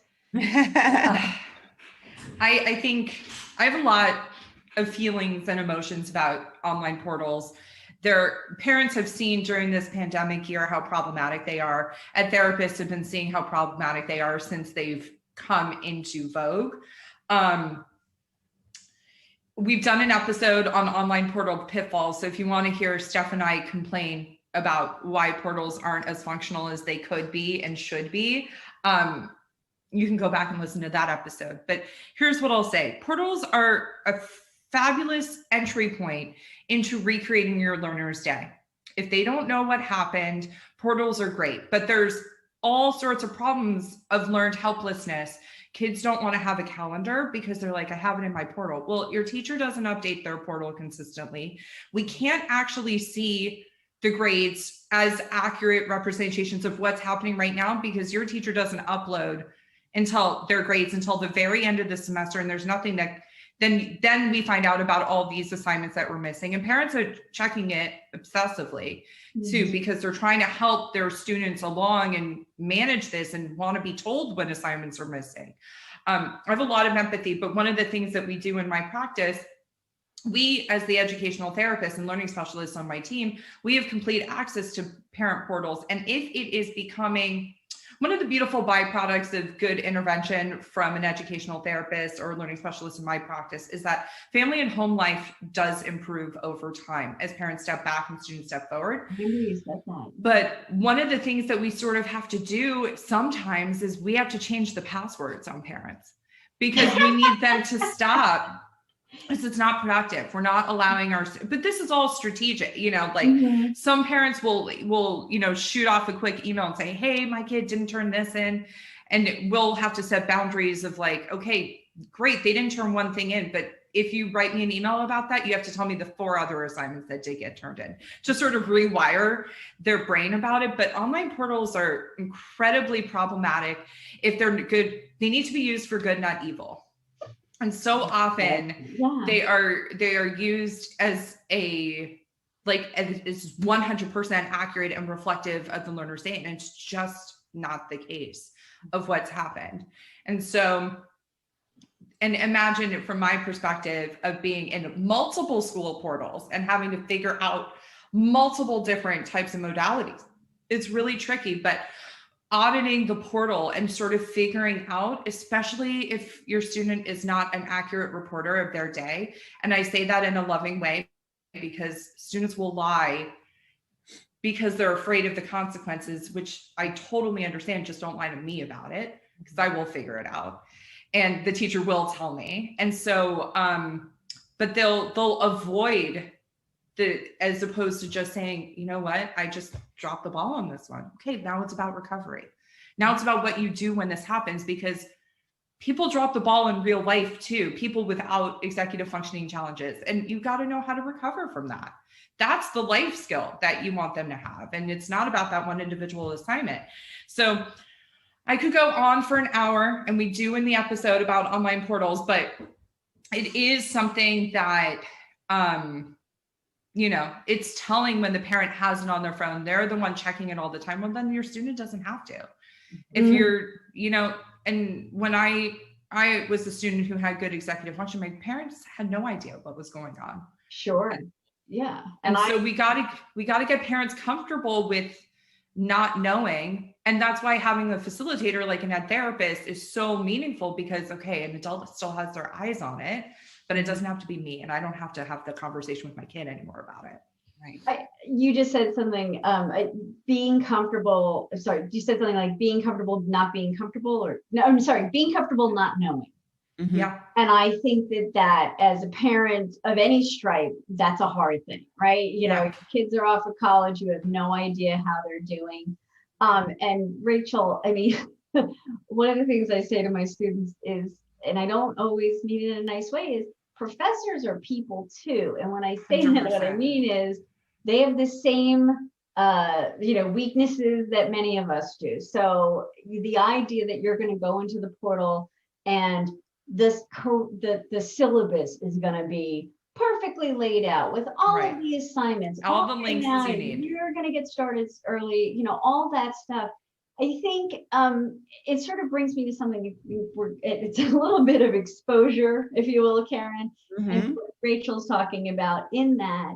I think I have a lot of feelings and emotions about online portals. Their parents have seen during this pandemic year how problematic they are, and therapists have been seeing how problematic they are since they've come into vogue. We've done an episode on online portal pitfalls. So if you want to hear Steph and I complain about why portals aren't as functional as they could be and should be, you can go back and listen to that episode. But here's what I'll say. Portals are a fabulous entry point into recreating your learner's day. If they don't know what happened, portals are great, but there's all sorts of problems of learned helplessness. Kids don't want to have a calendar because they're like, I have it in my portal. Well, your teacher doesn't update their portal consistently. We can't actually see the grades as accurate representations of what's happening right now because your teacher doesn't upload until their grades until the very end of the semester, and there's nothing that then we find out about all these assignments that we're missing, and parents are checking it obsessively too because they're trying to help their students along and manage this and want to be told when assignments are missing. I have a lot of empathy, but one of the things that we do in my practice, we as the educational therapists and learning specialists on my team, we have complete access to parent portals. And if it is becoming one of the beautiful byproducts of good intervention from an educational therapist or learning specialist in my practice is that family and home life does improve over time as parents step back and students step forward. But one of the things that we sort of have to do sometimes is we have to change the passwords on parents because we need them to stop. Because it's not productive. We're not allowing but this is all strategic, some parents will, shoot off a quick email and say, hey, my kid didn't turn this in. And we'll have to set boundaries of like, okay, great. They didn't turn one thing in, but if you write me an email about that, you have to tell me the 4 other assignments that did get turned in to sort of rewire their brain about it. But online portals are incredibly problematic. If they're good, they need to be used for good, not evil. And so often they are used as is 100% accurate and reflective of the learner's day. And it's just not the case of what's happened. And so, and imagine it from my perspective of being in multiple school portals and having to figure out multiple different types of modalities. It's really tricky, but auditing the portal and sort of figuring out, especially if your student is not an accurate reporter of their day. And I say that in a loving way because students will lie because they're afraid of the consequences, which I totally understand. Just don't lie to me about it because I will figure it out. And the teacher will tell me. And so, but they'll avoid as opposed to just saying, you know what, I just dropped the ball on this one. Okay, now it's about recovery. Now it's about what you do when this happens, because people drop the ball in real life too, people without executive functioning challenges. And you got to know how to recover from that. That's the life skill that you want them to have. And it's not about that one individual assignment. So I could go on for an hour, and we do in the episode about online portals, but it is something that, it's telling when the parent has it on their phone, they're the one checking it all the time. Well, then your student doesn't have to. If you're, and when I was the student who had good executive function, my parents had no idea what was going on. Sure. Yeah. And so we got to get parents comfortable with not knowing. And that's why having a facilitator like an ed therapist is so meaningful, because, okay, an adult still has their eyes on it, but it doesn't have to be me. And I don't have to have the conversation with my kid anymore about it. Right. You just said something, being comfortable. Sorry, you said something like being comfortable, not being comfortable, or no, I'm sorry, being comfortable, not knowing. Mm-hmm. Yeah. And I think that as a parent of any stripe, that's a hard thing, right? You know, your kids are off of college, you have no idea how they're doing. And Rachel, I mean, one of the things I say to my students is, and I don't always mean it in a nice way, is professors are people too. And when I say 100%. that, what I mean is they have the same weaknesses that many of us do. So the idea that you're going to go into the portal and the syllabus is going to be perfectly laid out with all of the assignments, all the links you need. You're going to get started early, all that stuff. I think it sort of brings me to something. It's a little bit of exposure, if you will, Karen, and what Rachel's talking about in that.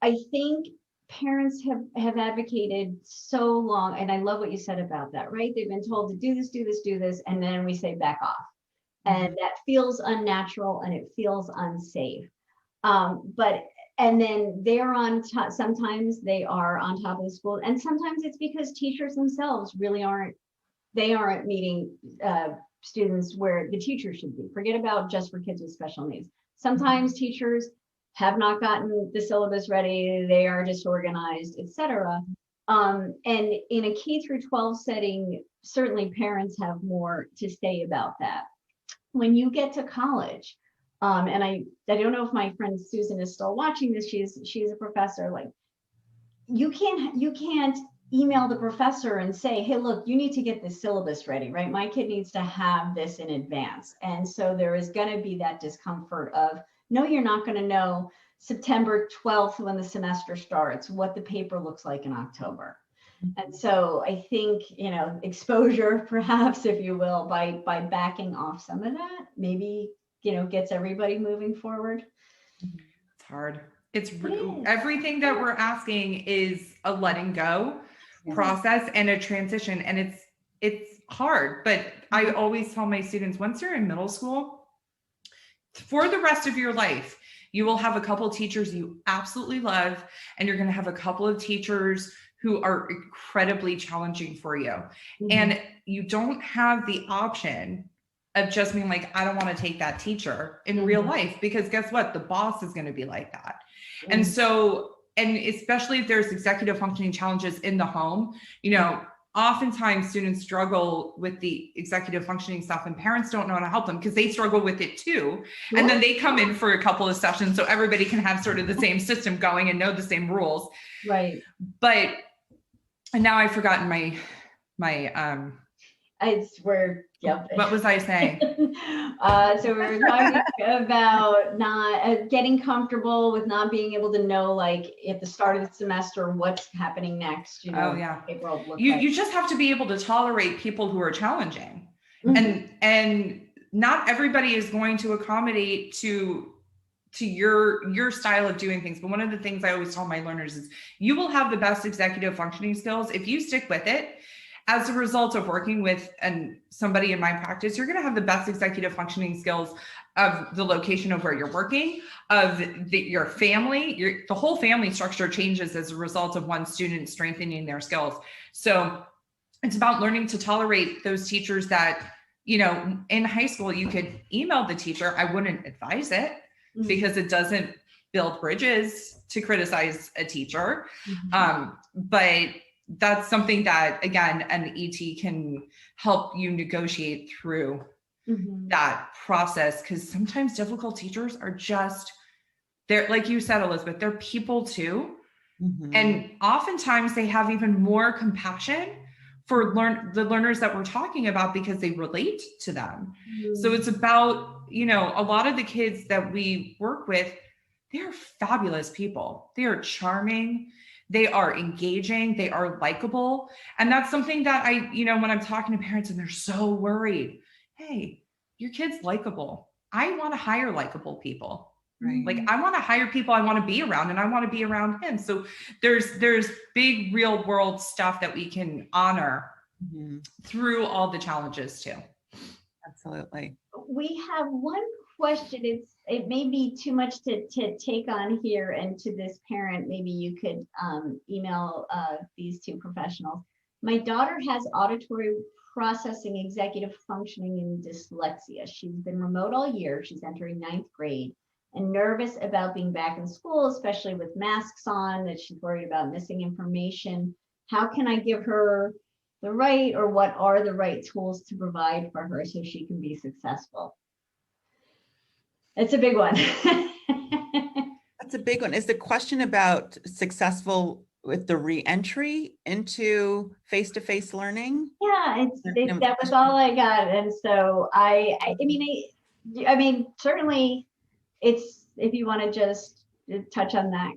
I think parents have advocated so long, and I love what you said about that, right? They've been told to do this, do this, do this, and then we say back off. And that feels unnatural and it feels unsafe. And then they're on top, sometimes they are on top of the school, and sometimes it's because teachers themselves really aren't meeting students where the teacher should be. Forget about just for kids with special needs. Sometimes teachers have not gotten the syllabus ready, they are disorganized, etc. And in a K through 12 setting, certainly parents have more to say about that. When you get to college, and I don't know if my friend Susan is still watching this, she's a professor, like you can't email the professor and say, hey, look, you need to get this syllabus ready, right? My kid needs to have this in advance. And so there is going to be that discomfort of, no, you're not going to know September 12th when the semester starts, what the paper looks like in October. And so I think, exposure, perhaps, if you will, by backing off some of that, maybe, gets everybody moving forward. It's hard. It's everything that we're asking is a letting go process and a transition. And it's hard, but I always tell my students, once you're in middle school, for the rest of your life, you will have a couple of teachers you absolutely love, and you're going to have a couple of teachers who are incredibly challenging for you. And you don't have the option of just being like, I don't want to take that teacher in real life, because guess what? The boss is going to be like that. And so, and especially if there's executive functioning challenges in the home, oftentimes students struggle with the executive functioning stuff, and parents don't know how to help them because they struggle with it too. And then they come in for a couple of sessions so everybody can have sort of the same system going and know the same rules. Right. And now I've forgotten my what was I saying? So we were talking about not getting comfortable with not being able to know, like at the start of the semester, what's happening next. You just have to be able to tolerate people who are challenging, and not everybody is going to accommodate to your style of doing things. But one of the things I always tell my learners is, you will have the best executive functioning skills if you stick with it. As a result of working with somebody in my practice, you're going to have the best executive functioning skills of the location of where you're working, of your family. The whole family structure changes as a result of one student strengthening their skills. So it's about learning to tolerate those teachers that, in high school, you could email the teacher. I wouldn't advise it because it doesn't build bridges to criticize a teacher. But that's something that, again, an ET can help you negotiate through that process, because sometimes difficult teachers are just, they're, like you said, Elizabeth, they're people too. And oftentimes they have even more compassion for the learners that we're talking about because they relate to them. So it's about, a lot of the kids that we work with, they're fabulous people. They are charming. They are engaging, they are likable. And that's something that when I'm talking to parents and they're so worried, hey, your kid's likable. I want to hire likable people. Right. Like I want to hire people I want to be around, and I want to be around him. So there's big real world stuff that we can honor through all the challenges too. Absolutely. We have one question. It may be too much to take on here, and to this parent, maybe you could email these two professionals. My daughter has auditory processing, executive functioning, and dyslexia. She's been remote all year. She's entering 9th grade and nervous about being back in school, especially with masks on, that she's worried about missing information. How can I give her the right, or what are the right tools to provide for her so she can be successful? It's a big one. That's a big one. Is the question about successful with the re-entry into face-to-face learning? Yeah, that was all I got. And so I mean, certainly it's, if you want to just touch on that,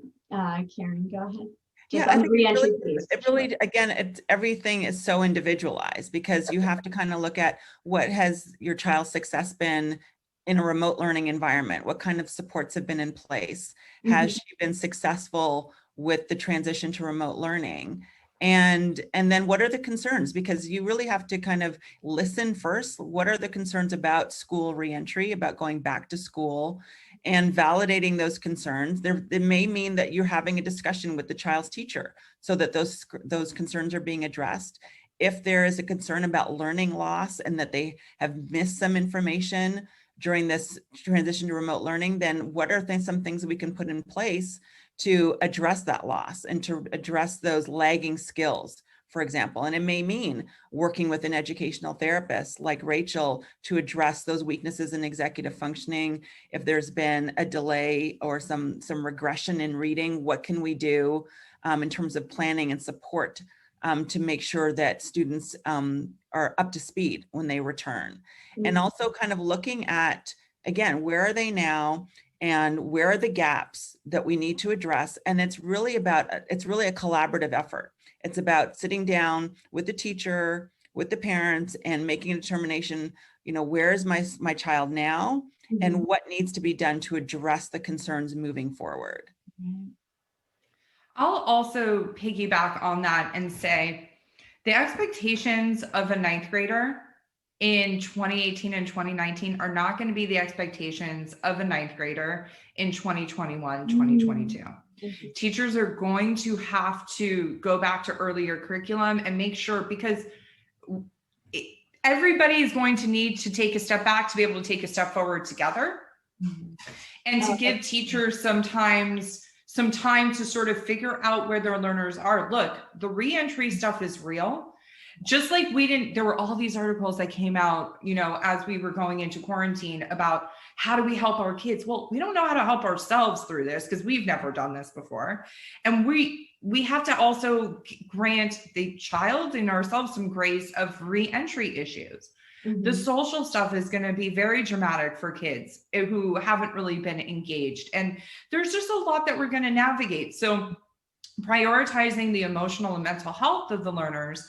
Karen, go ahead. Just I on think re-entry, it really, again, everything is so individualized, because you have to kind of look at what has your child's success been in a remote learning environment. What kind of supports have been in place? Has she been successful with the transition to remote learning? And then what are the concerns? Because you really have to kind of listen first. What are the concerns about school reentry, about going back to school, and validating those concerns? It may mean that you're having a discussion with the child's teacher so that those concerns are being addressed. If there is a concern about learning loss and that they have missed some information during this transition to remote learning, then what are some things that we can put in place to address that loss and to address those lagging skills, for example? And it may mean working with an educational therapist like Rachel to address those weaknesses in executive functioning. If there's been a delay or some regression in reading, what can we do in terms of planning and support to make sure that students are up to speed when they return? And also kind of looking at, again, where are they now and where are the gaps that we need to address? And it's really a collaborative effort. It's about sitting down with the teacher, with the parents, and making a determination, where is my child now and what needs to be done to address the concerns moving forward. I'll also piggyback on that and say the expectations of a 9th grader in 2018 and 2019 are not going to be the expectations of a 9th grader in 2021, 2022. Teachers are going to have to go back to earlier curriculum and make sure, because everybody is going to need to take a step back to be able to take a step forward together, and to give teachers some time to sort of figure out where their learners are. Look, the re-entry stuff is real. Just like there were all these articles that came out, as we were going into quarantine about how do we help our kids? Well, we don't know how to help ourselves through this because we've never done this before. And we have to also grant the child and ourselves some grace of re-entry issues. The social stuff is going to be very dramatic for kids who haven't really been engaged. And there's just a lot that we're going to navigate. So prioritizing the emotional and mental health of the learners,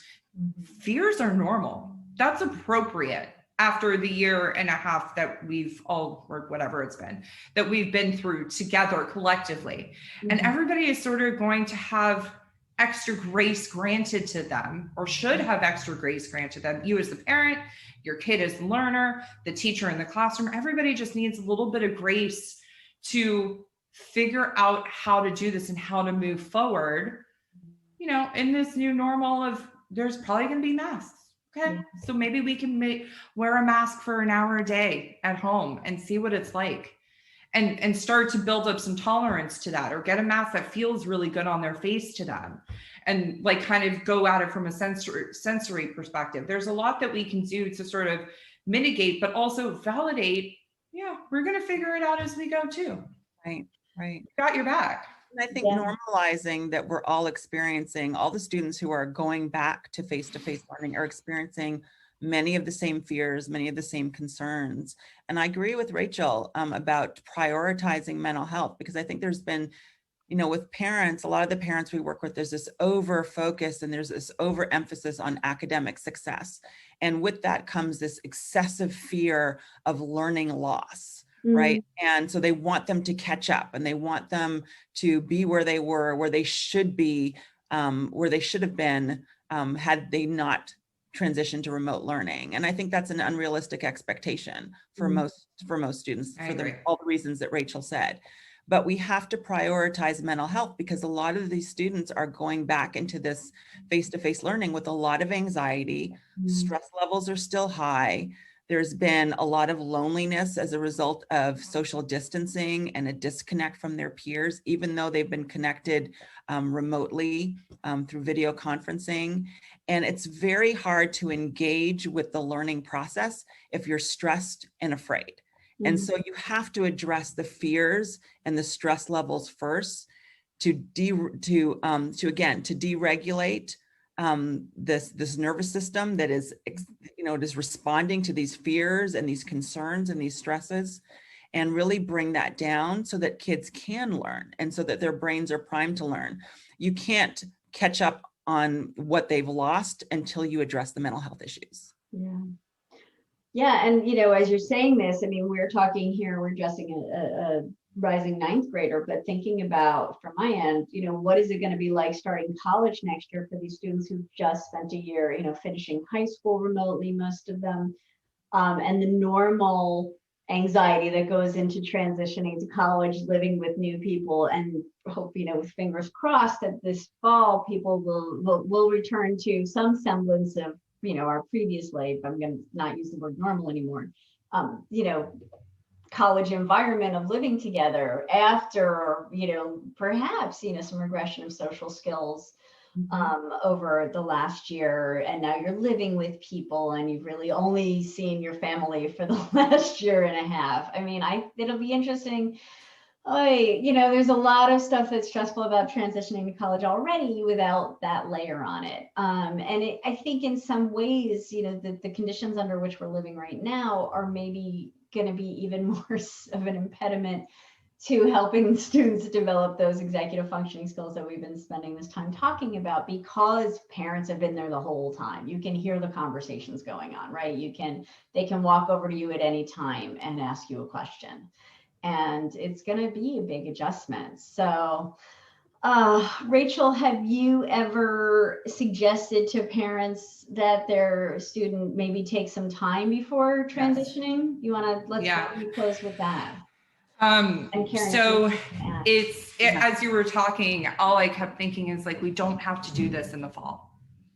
fears are normal. That's appropriate after the year and a half that we've all, or whatever it's been, that we've been through together collectively. And everybody is sort of going to have extra grace granted to them, or should have extra grace granted them. You as the parent, your kid as the learner, the teacher in the classroom, everybody just needs a little bit of grace to figure out how to do this and how to move forward, in this new normal of, there's probably going to be masks. Okay. Yeah. So maybe we can wear a mask for an hour a day at home and see what it's like, and start to build up some tolerance to that, or get a mask that feels really good on their face to them, and kind of go at it from a sensory perspective. There's a lot that we can do to sort of mitigate, but also validate. Yeah, we're going to figure it out as we go too. Right. Got your back. And I think normalizing that we're all experiencing, all the students who are going back to face-to-face learning are experiencing many of the same fears, many of the same concerns. And I agree with Rachel about prioritizing mental health, because I think there's been, with parents, a lot of the parents we work with, there's this over focus and there's this over emphasis on academic success. And with that comes this excessive fear of learning loss, right? And so they want them to catch up and they want them to be where they were, where they should be, where they should have been had they not transitioned to remote learning. And I think that's an unrealistic expectation for most students for all the reasons that Rachel said. But we have to prioritize mental health because a lot of these students are going back into this face-to-face learning with a lot of anxiety. Stress levels are still high. There's been a lot of loneliness as a result of social distancing and a disconnect from their peers, even though they've been connected remotely through video conferencing. And it's very hard to engage with the learning process if you're stressed and afraid. And so you have to address the fears and the stress levels first to deregulate this nervous system that is, is responding to these fears and these concerns and these stresses, and really bring that down so that kids can learn and so that their brains are primed to learn. You can't catch up on what they've lost until you address the mental health issues. Yeah, and as you're saying this, I mean, we're talking here, we're addressing a rising ninth grader, but thinking about from my end, what is it going to be like starting college next year for these students who've just spent a year, finishing high school remotely, most of them, and the normal anxiety that goes into transitioning to college, living with new people, and hope, with fingers crossed that this fall people will return to some semblance of our previous life. I'm going to not use the word normal anymore. College environment of living together after, perhaps, some regression of social skills over the last year. And now you're living with people and you've really only seen your family for the last year and a half. I mean, it'll be interesting. There's a lot of stuff that's stressful about transitioning to college already without that layer on it. I think in some ways, the conditions under which we're living right now are maybe going to be even more of an impediment to helping students develop those executive functioning skills that we've been spending this time talking about, because parents have been there the whole time. You can hear the conversations going on, right? They can walk over to you at any time and ask you a question. And it's going to be a big adjustment. So, Rachel, have you ever suggested to parents that their student maybe take some time before transitioning? You want to, let me close with that. So as you were talking, all I kept thinking is we don't have to do this in the fall.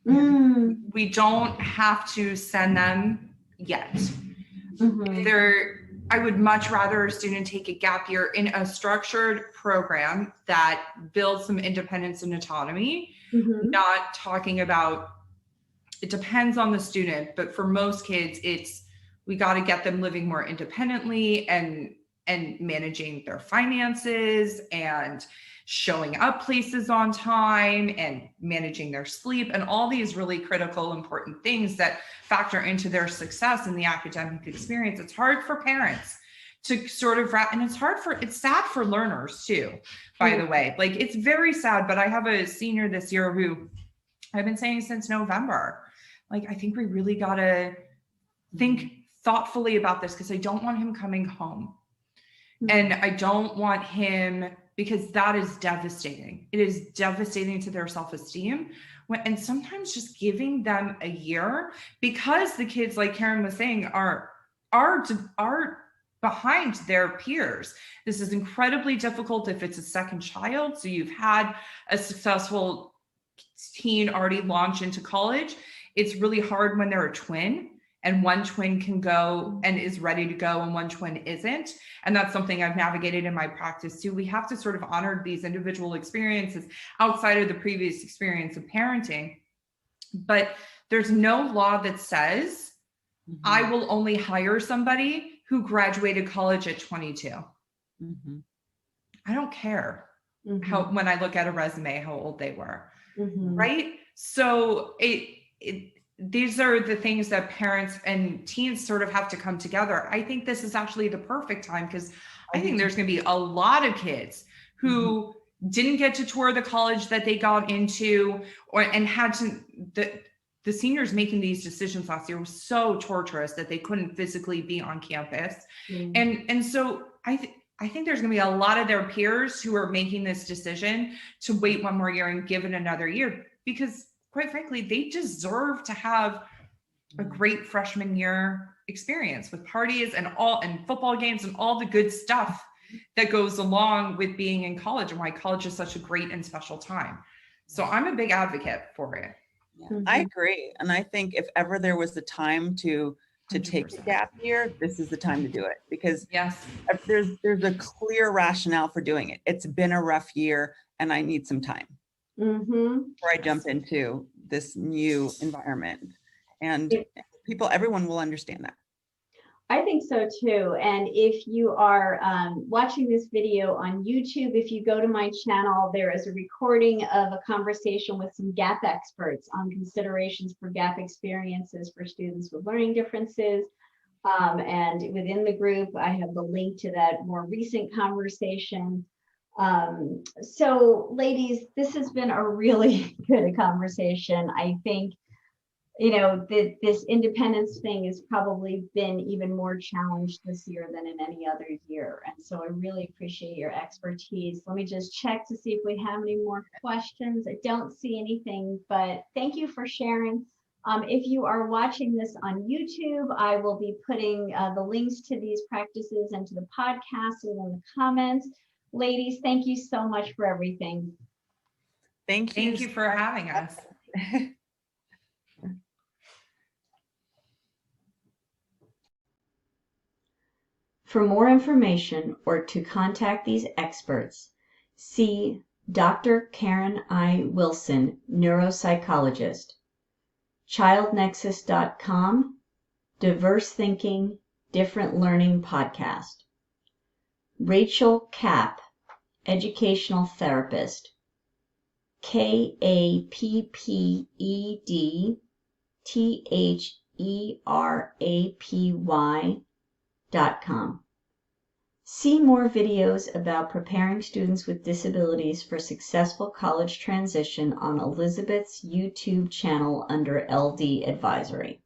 We don't have to send them yet. I would much rather a student take a gap year in a structured program that builds some independence and autonomy, not talking about, it depends on the student, but for most kids, we got to get them living more independently and managing their finances and showing up places on time and managing their sleep and all these really critical, important things that factor into their success in the academic experience. It's hard for parents to sort of wrap, and it's sad for learners too, by the way. It's very sad, but I have a senior this year who I've been saying since November, I think we really got to think thoughtfully about this because I don't want him coming home. And I don't want him, because that is devastating. It is devastating to their self-esteem. And sometimes just giving them a year, because the kids, like Karen was saying, are behind their peers. This is incredibly difficult if it's a second child. So you've had a successful teen already launch into college. It's really hard when they're a twin. And one twin can go and is ready to go and one twin isn't. And that's something I've navigated in my practice too. We have to sort of honor these individual experiences outside of the previous experience of parenting. But there's no law that says I will only hire somebody who graduated college at 22. I don't care when I look at a resume, how old they were, right? So these are the things that parents and teens sort of have to come together. I think this is actually the perfect time because I think there's going to be a lot of kids who didn't get to tour the college that they got into, and had to, the seniors making these decisions last year was so torturous that they couldn't physically be on campus. And so I think there's going to be a lot of their peers who are making this decision to wait one more year and give it another year, because quite frankly, they deserve to have a great freshman year experience with parties and football games and all the good stuff that goes along with being in college, and why college is such a great and special time. So I'm a big advocate for it. Yeah, I agree. And I think if ever there was the time to 100%. take a gap year, this is the time to do it, because Yes, there's a clear rationale for doing it. It's been a rough year and I need some time before I jump into this new environment. And everyone will understand that. I think so too. And if you are watching this video on YouTube, if you go to my channel, there is a recording of a conversation with some GAP experts on considerations for GAP experiences for students with learning differences. And within the group, I have the link to that more recent conversation. So ladies, this has been a really good conversation. I think, you know, this independence thing has probably been even more challenged this year than in any other year. And so I really appreciate your expertise. Let me just check to see if we have any more questions. I don't see anything, but thank you for sharing. If you are watching this on YouTube, I will be putting the links to these practices and to the podcast in the comments. Ladies, thank you so much for everything. Thank you. thank you for having us. For more information or to contact these experts, see Dr. Karen I. Wilson, neuropsychologist, childnexus.com, Diverse Thinking, Different Learning podcast, Rachel Capp, educational therapist, KAPPEDTHERAPY.com. See more videos about preparing students with disabilities for successful college transition on Elizabeth's YouTube channel under LD Advisory.